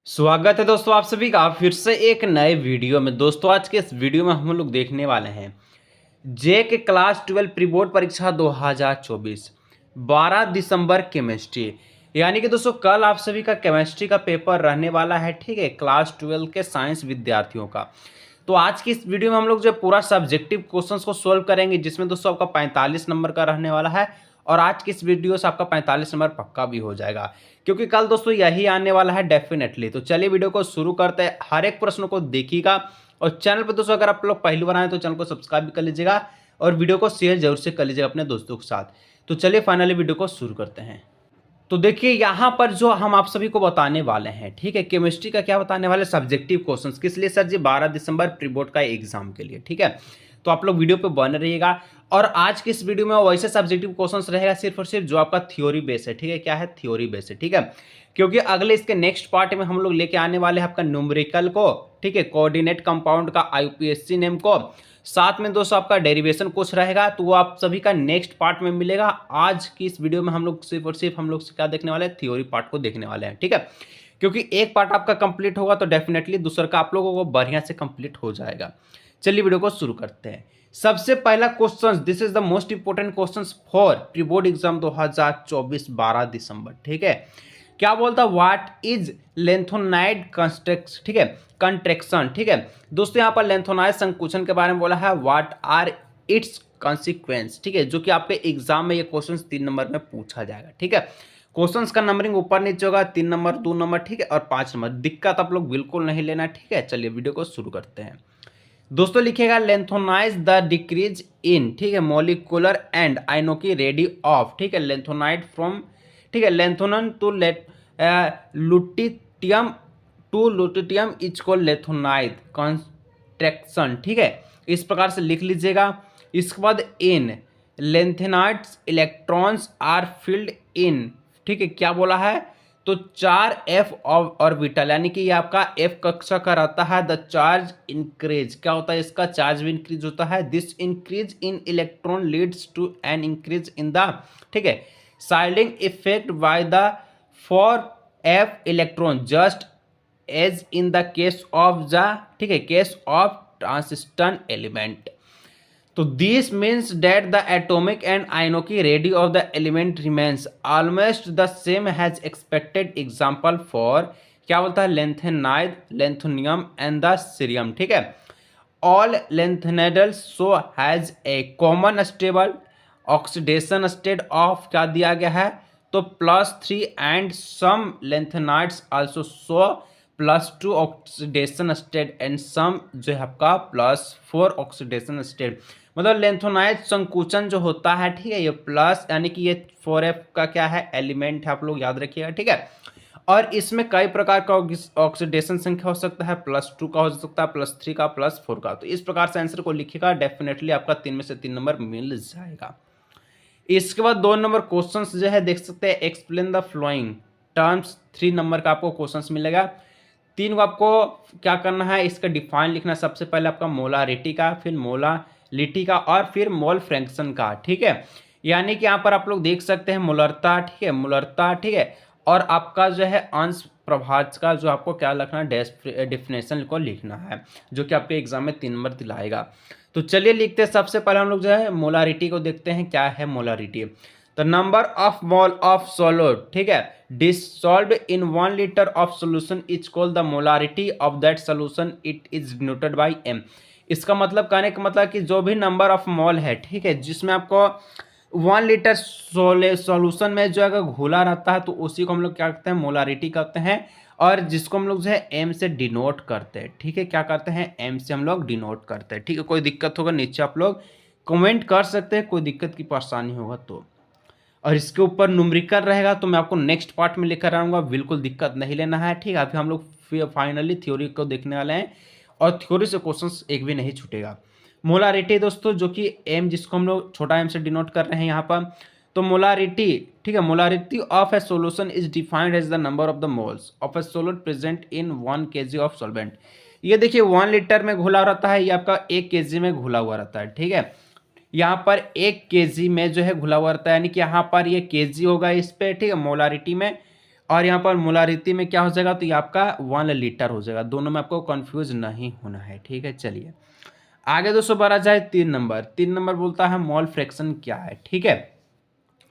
स्वागत है दोस्तों आप सभी का फिर से एक नए वीडियो में। दोस्तों आज के इस वीडियो में हम लोग देखने वाले हैं जे के क्लास 12 प्री बोर्ड परीक्षा 2024 12 दिसंबर केमिस्ट्री। यानी कि दोस्तों कल आप सभी का केमिस्ट्री का पेपर रहने वाला है, ठीक है, क्लास 12 के साइंस विद्यार्थियों का। तो आज की इस वीडियो में हम लोग जो पूरा सब्जेक्टिव क्वेश्चंस को सोल्व करेंगे, जिसमें दोस्तों आपका 45 नंबर का रहने वाला है और आज की इस वीडियो से आपका 45 नंबर पक्का भी हो जाएगा, क्योंकि कल दोस्तों यही आने वाला है डेफिनेटली। तो चलिए वीडियो को शुरू करते हैं, हर एक प्रश्न को देखिएगा और चैनल पर दोस्तों अगर आप लोग पहली बार आए तो चैनल को सब्सक्राइब भी कर लीजिएगा और वीडियो को शेयर जरूर से कर लीजिएगा अपने दोस्तों के साथ। तो चलिए फाइनली वीडियो को शुरू करते हैं। तो देखिए यहाँ पर जो हम आप सभी को बताने वाले हैं, ठीक है, केमिस्ट्री का क्या बताने वाले, सब्जेक्टिव क्वेश्चंस। किस लिए सर जी? 12 दिसंबर प्री बोर्ड का एग्जाम के लिए, ठीक है। तो आप लोग वीडियो पे बने रहिएगा और आज की इस वीडियो में वैसे सब्जेक्टिव क्वेश्चंस रहेगा सिर्फ और सिर्फ जो आपका थ्योरी बेस है, ठीक है। क्या है? थ्योरी बेस है, ठीक है। क्योंकि अगले इसके नेक्स्ट पार्ट में हम लोग लेके आने वाले हैं आपका न्यूमेरिकल को, ठीक है, कोऑर्डिनेट कंपाउंड का आईयूपीएससी नेम को, साथ में दोस्तों आपका डेरिवेशन कुछ रहेगा, तो वो आप सभी का नेक्स्ट पार्ट में मिलेगा। आज की इस वीडियो में हम लोग सिर्फ और सिर्फ हम लोग क्या देखने वाले हैं? थ्योरी पार्ट को देखने वाले हैं, ठीक है। क्योंकि एक पार्ट आपका कंप्लीट होगा तो डेफिनेटली दूसरा का आप लोगों को बढ़िया से कंप्लीट हो जाएगा। चलिए वीडियो को शुरू करते हैं। सबसे पहला question, this is the most important question for pre board exam 2024 12 दिसंबर, ठीक है। क्या बोलता? व्हाट इज लेंथोनाइड कंस्ट्रक्ट, ठीक है, कंट्रेक्शन, ठीक है। दोस्तों यहाँ पर लेंथोनाइड संकुचन के बारे में बोला है, व्हाट आर इट्स कॉन्सिक्वेंस, ठीक है, जो कि आपके एग्जाम में ये क्वेश्चन 3 नंबर में पूछा जाएगा, ठीक है। क्वेश्चंस का नंबरिंग ऊपर नीचे होगा, 3 नंबर, 2 नंबर, ठीक है, और 5 नंबर। दिक्कत आप लोग बिल्कुल नहीं लेना, ठीक है। चलिए वीडियो को शुरू करते हैं। दोस्तों लिखिएगा लेंथोनाइज द डिक्रीज इन, ठीक है, molecular and ionic radii of, ठीक है, लेंथोनाइड फ्रॉम, ठीक है, lanthanum to lutetium to lutetium is called lanthanide contraction, ठीक है। इस प्रकार से लिख लीजिएगा। इसके बाद इन lanthanides electrons are filled in, ठीक है, क्या बोला है? तो 4f ऑर्बिटल, यानी कि ये आपका f कक्षा का रहता है। द चार्ज इंक्रीज, क्या होता है? इसका चार्ज भी इंक्रीज होता है। This increase in electron leads to an increase in the, ठीक है, shielding effect by the four f electron just as in the case of the, ठीक है, केस ऑफ ट्रांजिस्टर एलिमेंट। तो this means that the atomic and ionic radii of the element remains almost the same has expected example for, क्या बोलता है? Lanthanide, lanthanum and the cerium, ठीक है। All lanthanides so has a common stable oxidation state of, क्या दिया गया है? तो +3 and some lanthanides also show +2 oxidation state and some जो है आपका +4 ऑक्सीडेशन स्टेट। मतलब लेंथोनाइड संकुचन जो होता है, ठीक है, ये प्लस, यानी कि ये 4f का क्या है? एलिमेंट है, आप लोग याद रखिएगा, ठीक है। और इसमें कई प्रकार का ऑक्सीडेशन संख्या हो सकता है, +2 का हो सकता है, +3 का, +4 का। तो इस प्रकार से आंसर को लिखिएगा, डेफिनेटली आपका 3 में से 3 नंबर मिल जाएगा। इसके बाद 2 नंबर क्वेश्चन जो है देख सकते हैं, explain the flowing terms, 3 number का आपको क्वेश्चन मिलेगा। 3 को आपको क्या करना है? इसका डिफाइन लिखना है। सबसे पहले आपका मोलारिटी का, फिर मोलालिटी का और फिर मोल फ्रैक्शन का, ठीक है। यानी कि यहाँ पर आप लोग देख सकते हैं मोलरता, ठीक है, मोलरता, ठीक है, और आपका जो है अंश प्रभाज का जो आपको क्या लिखना है? डेफिनेशन को लिखना है, जो कि आपके एग्जाम में 3 नंबर दिलाएगा। तो चलिए लिखते हैं। सबसे पहले हम लोग जो है मोलारिटी को देखते हैं, क्या है molarity? The number of mole of solid, ठीक है, dissolved in 1 liter of solution is called the molarity of that solution. It is denoted by m. इसका मतलब, कहने का मतलब कि जो भी नंबर ऑफ मोल है, ठीक है, जिसमें आपको 1 लीटर सॉल्यूशन में जो अगर घोला रहता है तो उसी को हम लोग क्या कहते हैं? मोलारिटी कहते हैं। और जिसको हम लोग जो है m से डिनोट करते हैं, ठीक है, क्या करते हैं? m से हम लोग डिनोट करते हैं, ठीक है। कोई दिक्कत होगा नीचे आप लोग कमेंट कर सकते हैं, कोई दिक्कत की परेशानी होगा तो। और इसके ऊपर न्यूमेरिकल रहेगा तो मैं आपको नेक्स्ट पार्ट में लेकर आऊँगा, बिल्कुल दिक्कत नहीं लेना है, ठीक है। अभी हम लोग फाइनली थ्योरी को देखने वाले हैं और थ्योरी से क्वेश्चंस एक भी नहीं छूटेगा। मोलारिटी दोस्तों, जो कि एम, जिसको हम लोग छोटा एम से डिनोट कर रहे हैं यहाँ पर, तो मोलारिटी, ठीक है, molarity of a solution is defined as the number of the moles of a solid present in 1 kg of solvent. ये देखिए 1 लीटर में घुला रहता है, ये आपका 1 kg में घुला हुआ रहता है, ठीक है। यहाँ पर 1 kg में जो है घुला हुआ रहता है, यानी कि यहाँ पर ये kg होगा इस पे, ठीक है, मोलारिटी में। और यहाँ पर मोलारिटी में क्या हो जाएगा, तो ये आपका 1 लीटर हो जाएगा। दोनों में आपको कंफ्यूज नहीं होना है, ठीक है। चलिए आगे दोस्तों बढ़ा जाए 3 नंबर। 3 नंबर बोलता है मोल फ्रैक्शन क्या है, ठीक है।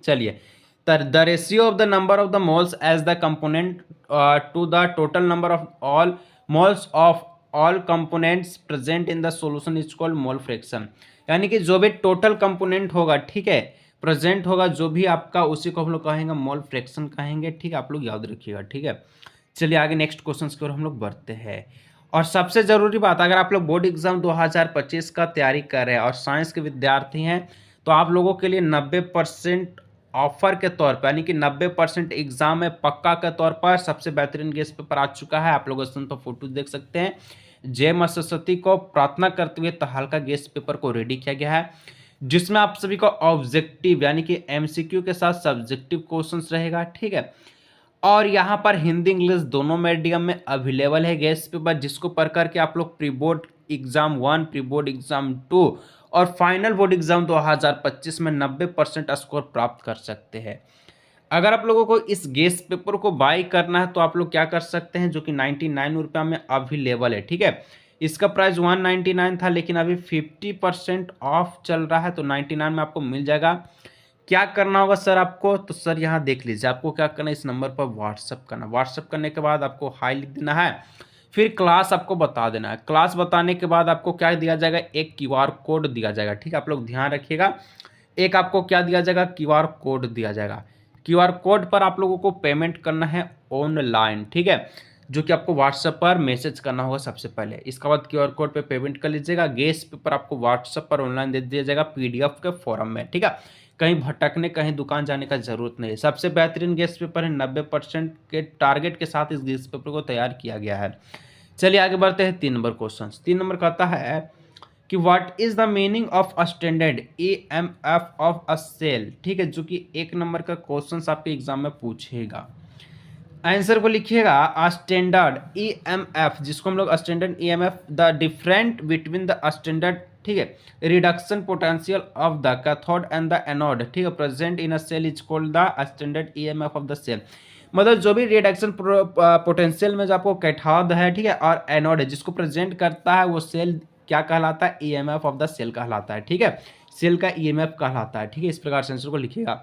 चलिए the ratio of the number of the moles as the component to the total number of all moles of all components present in the solution is called mole fraction. यानी कि जो भी total component होगा, ठीक है, present होगा जो भी आपका, उसी को हम लोग कहेंगे मोल फ्रैक्शन कहेंगे, ठीक है। आप लोग याद रखिएगा, ठीक है। चलिए आगे नेक्स्ट क्वेश्चन की ओर हम लोग बढ़ते हैं। और सबसे ज़रूरी बात, अगर आप लोग बोर्ड एग्जाम 2025 का तैयारी कर रहे हैं और साइंस के विद्यार्थी हैं, तो आप लोगों के लिए 90% ऑफर के तौर पर, यानी कि 90% एग्जाम में पक्का के तौर पर सबसे बेहतरीन गेस्ट पेपर आ चुका है। आप लोग इसमें तो फोटो देख सकते हैं। जय मां सरस्वती को प्रार्थना करते हुए तहलका गेस्ट पेपर को रेडी किया गया है, जिसमें आप सभी को ऑब्जेक्टिव यानी कि एमसीक्यू के साथ सब्जेक्टिव क्वेश्चंस रहेगा, ठीक है। और यहाँ पर हिंदी इंग्लिश दोनों मीडियम में अवेलेबल है गेस्ट पेपर, जिसको पढ़ करके आप लोग pre board exam 1, pre board exam 2 और फाइनल बोर्ड एग्जाम 2025 में 90% स्कोर प्राप्त कर सकते हैं। अगर आप लोगों को इस गेस्ट पेपर को बाई करना है तो आप लोग क्या कर सकते हैं, जो कि 99 रुपया में अवेलेबल है, ठीक है। इसका प्राइस 199 था, लेकिन अभी 50% ऑफ चल रहा है, तो 99 में आपको मिल जाएगा। क्या करना होगा सर आपको, तो सर यहाँ देख लीजिए, आपको क्या करना है, इस नंबर पर व्हाट्सअप करना। व्हाट्सअप करने के बाद आपको हाई लिख देना है, फिर क्लास आपको बता देना है। क्लास बताने के बाद आपको क्या दिया जाएगा, एक क्यूआर कोड दिया जाएगा, ठीक है। आप लोग ध्यान रखिएगा, एक आपको क्या दिया जाएगा, क्यूआर कोड दिया जाएगा। क्यूआर कोड पर आप लोगों को पेमेंट करना है ऑनलाइन, ठीक है, जो कि आपको व्हाट्सएप पर मैसेज करना होगा सबसे पहले। इसके बाद क्यूआर कोड पे पेमेंट कर लीजिएगा। गेस्ट पेपर आपको व्हाट्सएप पर ऑनलाइन दे दिया जाएगा पीडीएफ के फॉर्म में, ठीक है। कहीं भटकने, कहीं दुकान जाने का जरूरत नहीं है। सबसे बेहतरीन गेस्ट पेपर है, 90% के टारगेट के साथ इस गेस्ट पेपर को तैयार किया गया है। चलिए आगे बढ़ते हैं 3 नंबर क्वेश्चन। 3 नंबर कहता है कि what is the meaning of a standard EMF of a cell, ठीक है, जो कि 1 नंबर का क्वेश्चन आपके एग्जाम में पूछेगा। आंसर को लिखिएगा, स्टैंडर्ड ईएमएफ, जिसको हम लोग standard EMF, the different between the standard, ठीक है, reduction potential of the cathode and the anode, ठीक है, present in a cell is called the standard EMF of the cell. मतलब जो भी रिडक्शन पोटेंशियल में जो आपको कैथोड है, ठीक है, और एनोड है, जिसको प्रेजेंट करता है वो सेल क्या कहलाता है, ईएमएफ ऑफ द सेल कहलाता है, ठीक है। सेल का ईएमएफ कहलाता है, ठीक है। इस प्रकार से आंसर को लिखिएगा।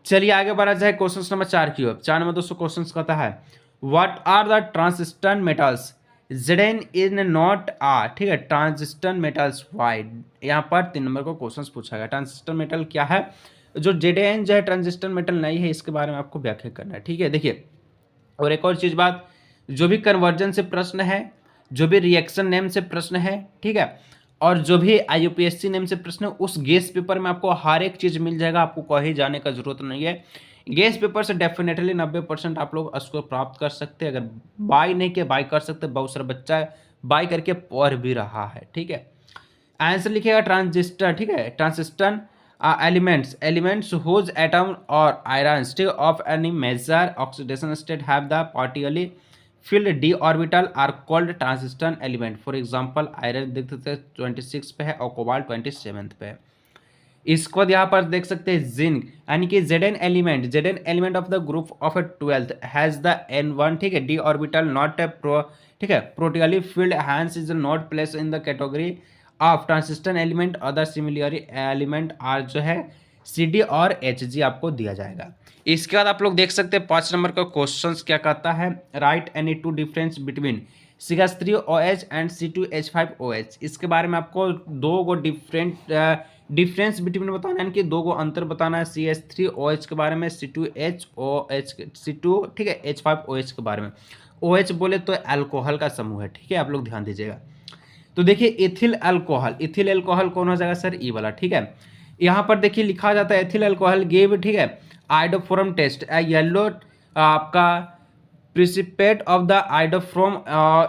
चलिए आगे बढ़ा जाए क्वेश्चन नंबर 4 की ओर। 4 नंबर दोस्तों क्वेश्चन कहता है, what are the transition metals Zn is not a, ठीक है, ट्रांजिस्टर मेटल्स वाई। यहाँ पर 3 नंबर को क्वेश्चन पूछा गया। ट्रांजिस्टर मेटल क्या है, जो Zn जो है ट्रांजिस्टर मेटल नहीं है, इसके बारे में आपको व्याख्या करना है, ठीक है। देखिए और एक और चीज बात, जो भी कन्वर्जन से प्रश्न है, जो भी रिएक्शन नेम से प्रश्न है, ठीक है, और जो भी आईयूपीएससी नेम से प्रश्न है, उस गेस्ट पेपर में आपको हर एक चीज़ मिल जाएगा। आपको कहीं जाने का जरूरत नहीं है। गेस्ट पेपर से डेफिनेटली 90% आप लोग स्कोर प्राप्त कर सकते हैं। अगर बाई नहीं किया, बाई कर सकते, बहुत सारा बच्चा बाई करके पढ़ भी रहा है, ठीक है। आंसर लिखिएगा ट्रांजिस्टर, ठीक है, ट्रांजिस्टर एलिमेंट्स हुज एटम और आयरन्स, ठीक, of any major oxidation state have the partially filled d orbital are called transition element। For example iron देख सकते हैं 26 पे है और कोबाल्ट 27 पे है। इसको बाद यहाँ पर देख सकते हैं जिंक, यानी कि Zn element of the group of 12th has the n1, ठीक है, d ऑर्बिटल नॉट ए ठीक है, practically filled hence is not place in the category of transistor element. Other similar element are जो है Cd और Hg आपको दिया जाएगा। इसके बाद आप लोग देख सकते हैं 5 नंबर का क्वेश्चन क्या कहता है, right any two difference between CH3OH and C2H5OH। इसके बारे में आपको 2 गो डिफरेंस बिटवीन बताना है, यानी कि 2 गो अंतर बताना है। CH3OH के बारे में, C2 ठीक है, H5OH के बारे में। OH बोले तो अल्कोहल का समूह है, ठीक है, आप लोग ध्यान दीजिएगा। तो देखिए इथिल अल्कोहल कौन हो जाएगा सर, ई वाला, ठीक है। यहाँ पर देखिए लिखा जाता है एथिल अल्कोहल गिव, ठीक है, आइडोफोरम टेस्ट येलो आपका precipitate of the iodoform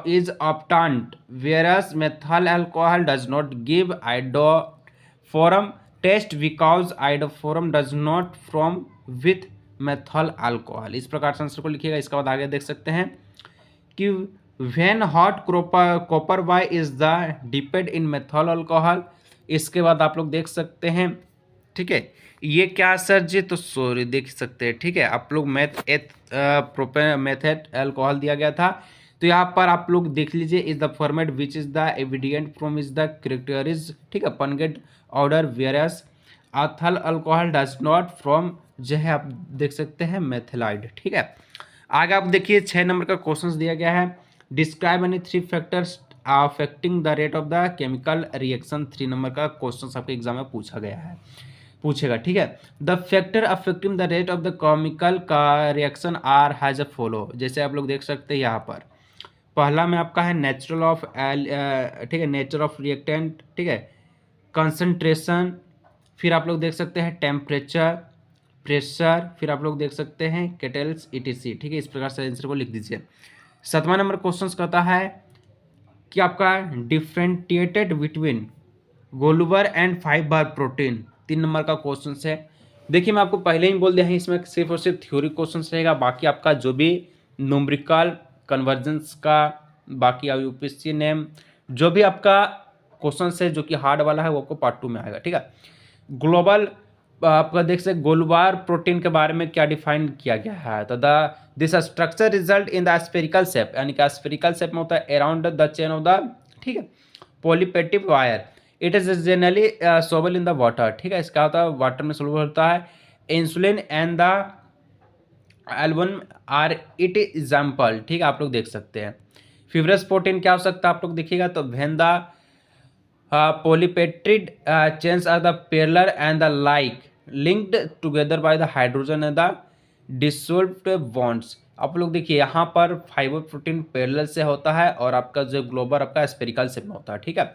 is obtained whereas methyl alcohol does not give iodoform test because iodoform does not form with methyl alcohol. इस प्रकार से आंसर को लिखिएगा। इसके बाद आगे देख सकते हैं कि when hot copper wire is the dipped in methyl alcohol. इसके बाद आप लोग देख सकते हैं ठीक है। ये क्या सर जी, तो सॉरी देख सकते हैं, ठीक है। आप लोग मेथेट अल्कोहल दिया गया था, तो यहाँ पर आप लोग देख लीजिए, is the formate which is the evident from is the characteristics, ठीक है, pungent odour whereas ethyl alcohol does not form, जो है आप देख सकते हैं मेथिलाइड, ठीक है। आगे आप देखिए 6 नंबर का क्वेश्चन दिया गया है, describe any 3 factors affecting the rate of the chemical reaction. 3 number का क्वेश्चन आपके एग्जाम में पूछेगा, ठीक है। The factor affecting the rate of the chemical का reaction are has a follow, जैसे आप लोग देख सकते हैं यहाँ पर पहला में आपका है नेचुरल ऑफ ठीक है, नेचर ऑफ रिएक्टेंट, ठीक है, कंसंट्रेशन, फिर आप लोग देख सकते हैं टेम्परेचर, प्रेशर, फिर आप लोग देख सकते हैं केटल्स ईटीसी, ठीक है। इस प्रकार से आंसर को लिख दीजिए। 7वां नंबर क्वेश्चन कहता है कि आपका differentiated between globular and fibre protein. 3 number का क्वेश्चन है। देखिए मैं आपको पहले ही बोल दिया है, इसमें सिर्फ और सिर्फ थ्योरी क्वेश्चन रहेगा, बाकी आपका जो भी न्यूमेरिकल कन्वर्जेंस का, बाकी यूपीएससी नेम, जो भी आपका क्वेश्चन है जो कि हार्ड वाला है वो आपको पार्ट 2 में आएगा, ठीक है। ग्लोबल आपका देख सकते गोलुबार प्रोटीन के बारे में क्या डिफाइन किया गया है, तो this structure result in the spherical shape, यानी कि स्फेरिकल शेप में होता है around the chain of the, ठीक है, polypeptide wire. It is generally soluble in the water, ठीक है, इसका होता है वाटर में सोलबल होता है। Insulin and the albumin are it example, ठीक है, आप लोग देख सकते हैं। फिब्रस प्रोटीन क्या हो सकता है आप लोग देखिएगा, तो when the polypeptide chains are the parallel and the like linked together by the hydrogen and the dissolved bonds। आप लोग देखिए यहाँ पर फाइबर प्रोटीन पैरेलल से होता है और आपका जो ग्लोबर आपका स्पेरिकल शेप में होता है, ठीक है।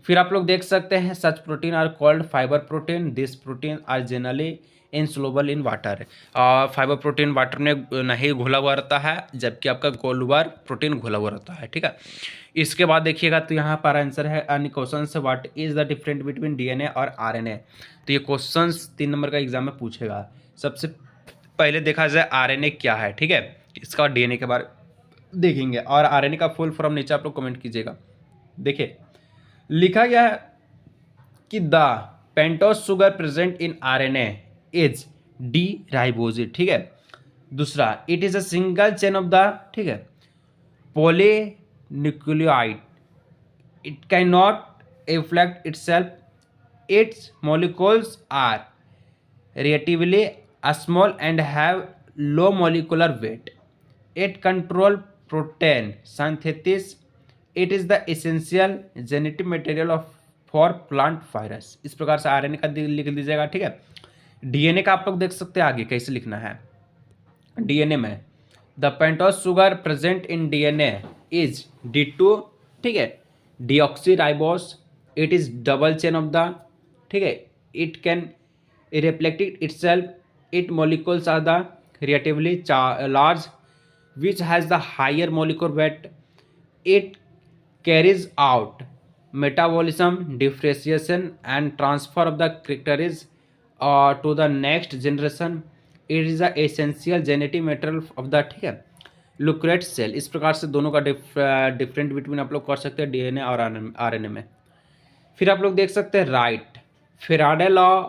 फिर आप लोग देख सकते हैं such protein are called fibre protein, this protein are generally insoluble in water. Fibre protein water में नहीं घुला हुआ रहता है, जबकि आपका गोलुबार प्रोटीन घुला हुआ रहता है, ठीक है। इसके बाद देखिएगा तो यहाँ पर आंसर है अन्य क्वेश्चन से, what is the difference between DNA और आरएनए। तो ये क्वेश्चन 3 नंबर का एग्जाम में पूछेगा। सबसे पहले देखा जाए आरएनए क्या है, ठीक है, इसका डीएनए के बारे देखेंगे, और आरएनए का फुल फॉर्म नीचे आप लोग कमेंट कीजिएगा। देखिए लिखा गया है कि the pentose sugar present in RNA is D riboside, ठीक है। दूसरा it is a single chain of the, ठीक है, polynucleotide, it cannot reflect itself, its molecules are relatively small and have low molecular weight, it control protein synthesis, it is the essential genetic material of for plant virus। इस प्रकार से RNA का लिख दीजिएगा, ठीक है। डीएनए का आप लोग देख सकते हैं आगे कैसे लिखना है। डीएनए में the pentose sugar present in DNA is D2, ठीक है, deoxyribose, it is double chain of the, ठीक है, it can reflect itself, it molecules are the relatively large which has the higher molecular weight, it carries out metabolism, differentiation and transfer of the characters to the next generation, it is the essential genetic material of the, ठीक है, ल्यूक्रेट cell. इस प्रकार से दोनों का different between आप लोग कर सकते हैं डीएनए और आरएनए में। फिर आप लोग देख सकते हैं right Faraday law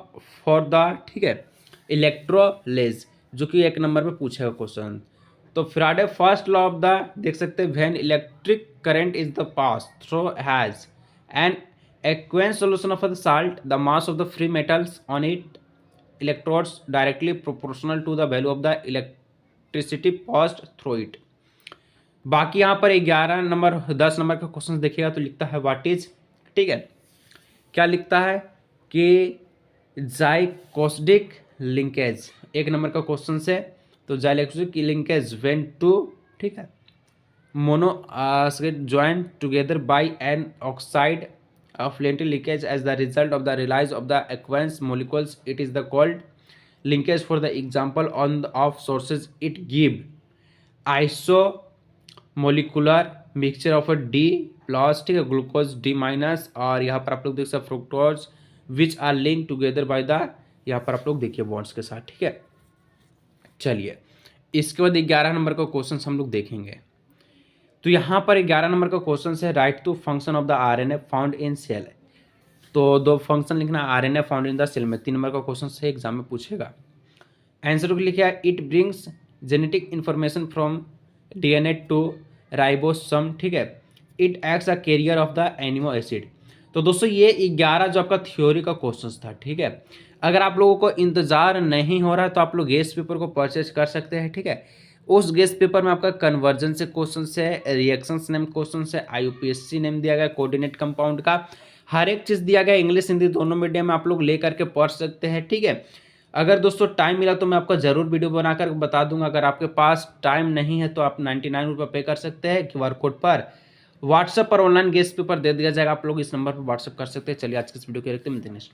for the, ठीक है, इलेक्ट्रोलेज, जो कि 1 नंबर में पूछेगा क्वेश्चन। तो Faraday first law of the देख सकते हैं, when electric current is the pass through has an aqueous solution of the salt, the mass of the free metals on it electrodes directly proportional to the value of the electricity passed through it। बाकी यहाँ पर 11 number 10 number का question देखिएगा तो लिखता है what is, ठीक है, क्या लिखता है कि जाइकोस्टिक लिंकेज। 1 नंबर का क्वेश्चन से, तो जाइकोस्टिक लिंकेज व्हेन टू, ठीक है, mono joined together by an oxide of lentil leakage as the result of the release of the aqueous molecules, it is the called linkage। for the example on the of sources it give isomolecular mixture of a D plus, ठीक है, glucose D minus, और यहाँ पर आप लोग देख सकते fructose which are link together by the, यहाँ पर आप लोग देखिए बॉन्ड्स के साथ, ठीक है। चलिए इसके बाद 11 नंबर का क्वेश्चन हम लोग देखेंगे। तो यहाँ पर 11 नंबर का क्वेश्चन है write two function of the RNA found in cell. तो 2 फंक्शन लिखना, RNA found in the cell में, 3 नंबर का क्वेश्चन से एग्जाम में पूछेगा। आंसर को लिखा है it brings genetic information from DNA to ribosome, ठीक है। It acts a carrier of the amino acid. तो दोस्तों ये 11 जो आपका थ्योरी का क्वेश्चन था, ठीक है। अगर आप लोगों को इंतजार नहीं हो रहा है तो आप लोग गेस्ट पेपर को परचेज कर सकते हैं, ठीक है। उस गेस्ट पेपर में आपका कन्वर्जन से क्वेश्चन है, रिएक्शंस नेम क्वेश्चन है, आईयूपीएससी नेम दिया गया, कोऑर्डिनेट कंपाउंड का हर एक चीज़ दिया गया, इंग्लिश हिंदी दोनों मीडियम में आप लोग ले करके पढ़ सकते हैं, ठीक है। अगर दोस्तों टाइम मिला तो मैं आपको ज़रूर वीडियो बनाकर बता दूंगा। अगर आपके पास टाइम नहीं है तो आप 99 रुपये पे कर सकते हैं क्यूआर कोड पर। व्हाट्सएप पर ऑनलाइन गेस्ट पेपर दे दिया जाएगा, आप लोग इस नंबर पर व्हाट्सएप कर सकते हैं। चलिए आज की इस वीडियो के रखते हैं, मिलते हैं नेक्स्ट।